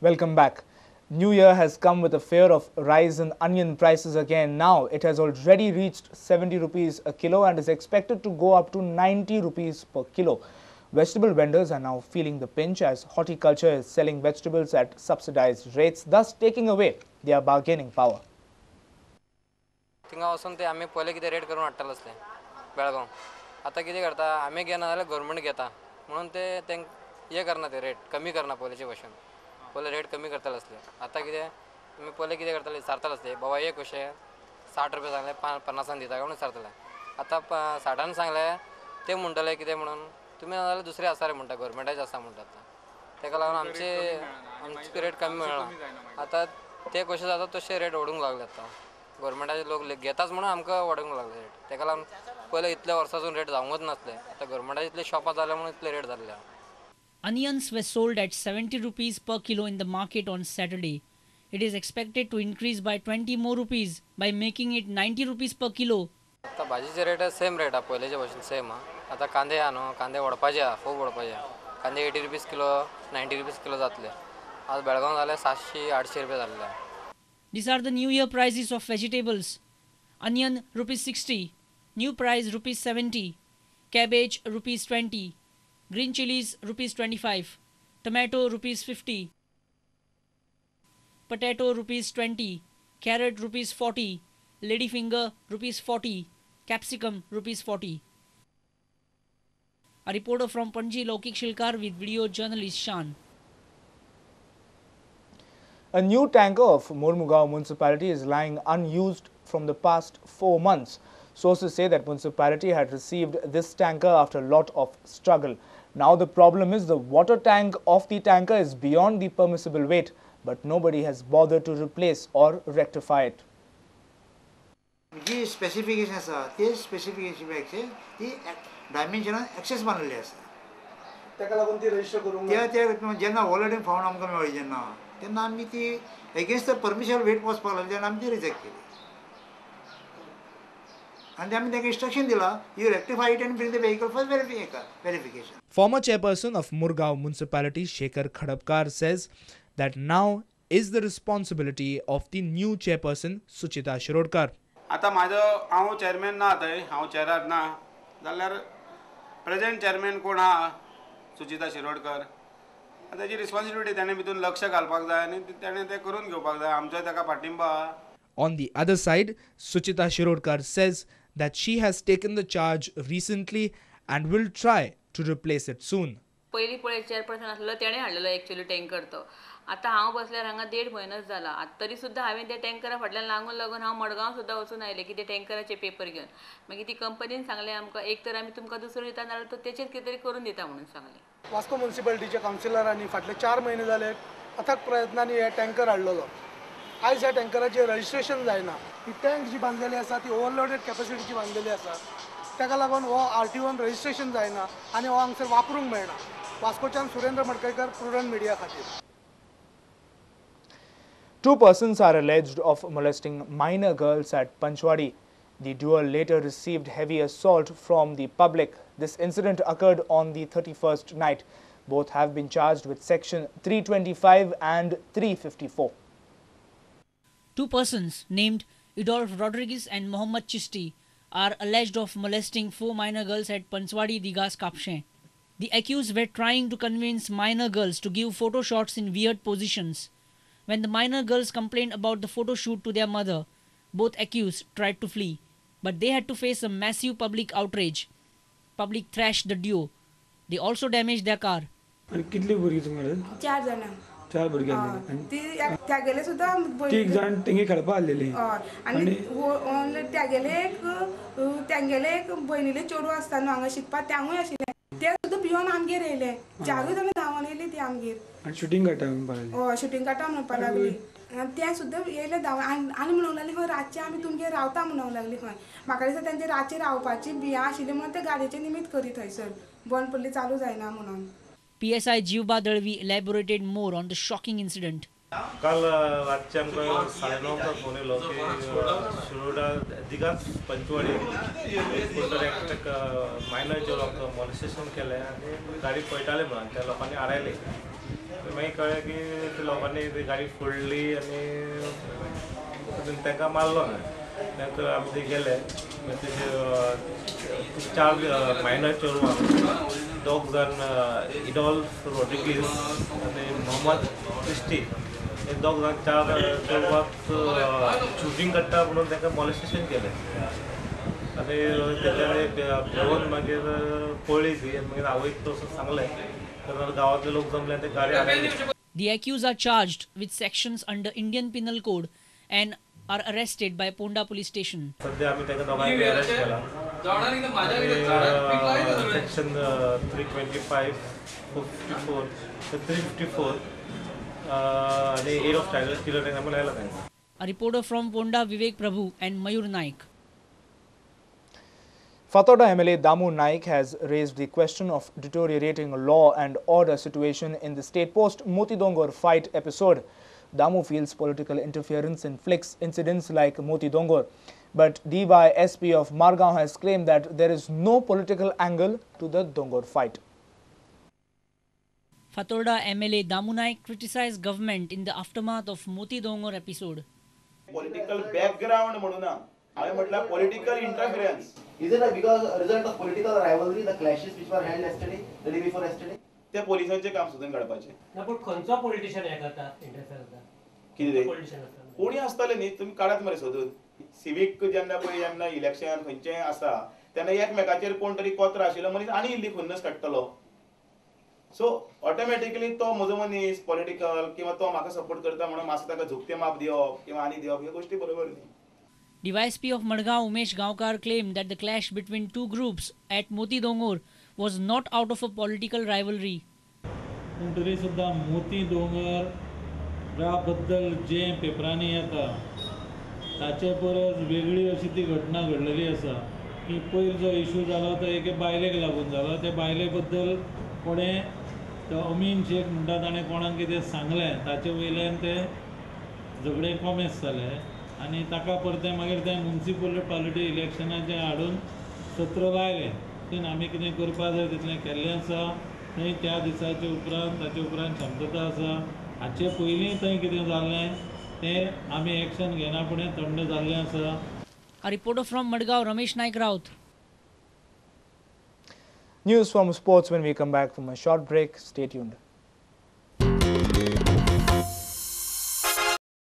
Welcome back. New Year has come with a fear of rise in onion prices again. Now it has already reached 70 rupees a kilo and is expected to go up to 90 rupees per kilo. Vegetable vendors are now feeling the pinch as horticulture is selling vegetables at subsidized rates, thus taking away their bargaining power. थिंगा वचून ते आमी पयले कितें rate करून हाडटाले असले बेळगांव आतां कितें करता आमी घेना जाल्यार गव्हर्मेंट घेता म्हणून ते तेंक हे करना ते रेट कमी करना पयलींचे भशेन पयले रेट कमी करताले असले आतां कितें आमी पयले कितें करताले सारताले असले बाबा एक कशें 60 रुपया सांगले 50 दिता काय म्हणून सारताले आतां 60 सांगले ते म्हणटाले कितें म्हणून तुमी नाजाल्यार दुसरे आसा रे म्हणटा गव्हर्मेंटाचे आसा म्हणटात ताका लागून आमचे रेट कमी मेळना आतां ते कशें जाता तशे रेट वाडूंक लागले आतां गव्हर्मेंटाचे लोक घेताच म्हणून आमकां वाडूंक लागले रेट ताका लागून पयले इतल्या वर्सांसून रेट जावंकच नासले आतां गव्हर्मेंटाचे इतले शॉपां जाले म्हणून इतले रेट जाल्ले. Onions were sold at 70 rupees per kilo in the market on Saturday. It is expected to increase by 20 more rupees by making it 90 rupees per kilo. आतां भाजीचे रेट सेम रेट आहा पयलेचे भशेन सेम आहा आतां कांदे आहा न्हू कांदे व्हडपाचे आहा खूब व्हडपाचे आहा कांदे 80 रुपीज किलो 90 रुपीज किलो जातले आज बेळगांव जाले 700-800 रुपया जाल्ले. These are the new year prices of vegetables. Onion rupees 60, new price rupees 70, cabbage rupees 20, green chilies rupees 25, tomato rupees 50, potato rupees 20, carrot rupees 40, ladyfinger rupees 40, capsicum rupees 40. A reporter from Panji, Lokik Shilkar with video journalist Shan. A new tanker of Mormugao municipality is lying unused from the past 4 months. Sources say that municipality had received this tanker after a lot of struggle. Now the problem is the water tank of the tanker is beyond the permissible weight, but nobody has bothered to replace or rectify it. जी specification आसा ते स्पेसिफिकेशनपेक्षा ती डायमेन्शनान access बांदलेली आसा ताका लागून ती register करूंक ते जेन्ना ऑलरेडी फावंड आमकां मेळ्ळी जेन्ना तेन्ना आमी ती एगेन्स्ट द परमिशन वेट वचपाक लागली तेन्ना आमी ती रिजेक्ट केली आनी आमी ताका इंस्ट्रक्शन दिला you rectify it end bring the vehicle for verification. Former chairperson of Murgaon municipality Shekhar Khadapkar says that now is the responsibility of the new chairperson Suchita Shirodkar. आता म्हाजो हांव चेअरमॅन ना थंय हांव चेअरार ना जाल्यार प्रेजेंट चेअरमॅन कोण आहा सुचिता शिरोडकर ताची रिस्पॉन्सिबिलिटी ताणें भितून लक्ष घालपाक जाय आनी ताणें तें करून घेवपाक जाय आमचो ताका पाठिंबा आहा. On the other side, Suchita Shirodkar says that she has taken the charge recently and will try to replace it soon. पहिली पळय चेअरपर्सन आसलो तेणें हाडलेलो एक्चुअली टँकर तो आतां हांव बसल्यार हांगा 1.5 म्हयनोच जाला आतां तरी सुद्दां हांवें त्या टँकरा फाटल्यान लागून हांव मडगांव सुद्दां वचून आयलें की ते टँकराचे पेपर घेवन मागीर ती कंपनीन सांगलें आमकां एक तर आमी तुमकां दुसरो दिता नाल्यार तो तेचेर कितें तरी करून दिता म्हणून सांगलें. वास्को म्युनिसिपालिटीच्या कावन्सिलरांनी फाटले 4 म्हयने जाले अथक प्रयत्नांनी हे टँकर हाडलेलो आयज ह्या टँकराचें रजिस्ट्रेशन जायना ही टँक जी बांदलेली आसा ती ओवरलोडेड कॅपॅसिटीची बांदलेली आसा ताका लागून हो RTOन रजिस्ट्रेशन जायना आनी हो हांगसर वापरूंक मेळना. वास्कोच्यान सुरेंद्र मडकयकर, प्रुडंट मिडिया खातीर. 2 persons are alleged of molesting minor girls at Panchwadi. The duo later received heavy assault from the public. This incident occurred on the 31st night. Both have been charged with section 325 and 354. 2 persons named Idolf Rodriguez and Mohammad Chisti are alleged of molesting 4 minor girls at Panchwadi Digas Kapshe. The accused were trying to convince minor girls to give photo shots in weird positions. When the minor girls complained about the photo shoot to their mother, both accused tried to flee, but they had to face a massive public outrage. Public thrashed the duo. They also damaged their car. कितली भुरगीं तुमगेले? 4 जाणां. 4 भुरगीं आसलेली. ती त्या गेले सुद्दां 3 जाण तेंगे खेळपा आसलेली. आनी त्या गेले एक भयणीले चेडूं आसता न्हू हांगा शिकपाक त्यांगूय आशिल्लें ते सुद्दां भिवून आमगेर येयले 4 जाणां धांवून येयली ती आमगेर आनी शूटिंग काडटा म्हणपा लागली. हय शूटिंग काडटा म्हणपा लागली ते सुद्दां येयले धांवून आनी म्हणूंक लागली खंय रातचे आमी तुमगेर रावता म्हणूंक लागली खंय म्हाका दिसता तेंचे रातचे रावपाची भियां आशिल्ली म्हणून ते गाडयेचें निमित्त करी थंयसर बंद पडली चालू जायना म्हणून. PSI Jiwba Dalvi elaborated more on the shocking incident. काल रातचे आमकां 9:30 फोन येयलो की शिरोडा दिगास पंचवाडी एकट्याक मायनर चेडवाक मॉलेस्टेशन केलें आनी गाडी पळयताले म्हणून त्या लोकांनी आडायले मागीर कळ्ळें की ते लोकांनी ती गाडी फोडली आनी तांकां मारलो ना. नंतर आमी थंय गेले तेजे 4 मायनर चेडवां, 2 जाण इडॉल्फ रॉड्रिगीज आनी मोहम्मद चिश्ती, हे 2 जाण 4 चेडवांक शूटिंग काडटा म्हणून तांकां मॉलेस्टेशन केलें आनी तेच्यानी पळोवन मागीर पळयली ती आनी मागीर आवयक तसो सांगलें तर गांवांतले लोक जमले आनी ते गाडी हाडले. The accused are charged with sections under Indian Penal Code and are arrested by Ponda police station. सध्या आमी ताका दोगांयक अरेस्ट केला. सेक्शन 325, 454, 354 आनी 8 ऑफ चाइल्ड चिल्ड्रन आमी लायला तांकां. A reporter from Ponda, Vivek Prabhu and Mayur Naik. Fatorda MLA Damu Naik has raised the question of deteriorating law and order situation in the state post Moti Dongor fight episode. Damu feels political interference inflicts incidents like Moti Dongor. But DYSP of Margaon has claimed that there is no political angle to the Dongor fight. Fatorda MLA Damu Naik criticized government in the aftermath of Moti Dongor episode. Political background म्हणून हांवें म्हटल्यार political interference. Is it because a result of political rivalry, the clashes which were held yesterday, the day before yesterday? त्या पोलिसांचे काम सोदून काडपाचें. ना पण खंयचो पॉलिटिशियन हे करता इंटरफेर करता? कितें पॉलिटिशियन आसता? कोणी आसतले न्ही तुमी काडात मरे सोदून. सिवीक जेन्ना इलेक्शन खंयचें आसा तेन्ना एकमेकाचेर कोण तरी कोत्र आशिल्लो मनीस आनी इल्ली खुन्नस काडटलो. सो ऑटोमॅटिकली तो म्हजो मनीस पॉलिटिकल किंवा तो म्हाका सपोर्ट करता म्हणून मातसो ताका झुकतें माप दिवप किंवा आनी दिवप ह्यो गोश्टी बरोबर न्ही. DYSP of Madgaon Umesh Gaonkar claimed that the clash between two groups at Moti Dongor was not out of a political rivalry. पूण तरी सुद्दां मोती दोंगरा बद्दल जे पेपरांनी येता ताचे परस वेगळी अशी ती घटना घडलेली आसा की पयर जो इशू जालो तो एके बायलेक लागून जालो. त्या बायले बद्दल कोणें तो अमीन शेख म्हणटा ताणें कोणाक कितें सांगलें ताचे वयल्यान तें झगडें कॉमेस जालें आनी ताका परतें मागीर तें म्युनिसिपॅलिटी इलेक्शनाचें हाडून सत्र लायलें. तितून आमी कितें करपा जाय तितलें केल्लें आसा. थंय त्या दिसाचे उपरांत ताचे उपरांत शांतता आसा. हाचे पयलीं थंय कितें जाल्लें तें आमी एक्शन घेना फुडें थंड जाल्लें आसा. A reporter from Madgaon, Ramesh Naik Raut. News from sports when we come back from a short break. Stay tuned.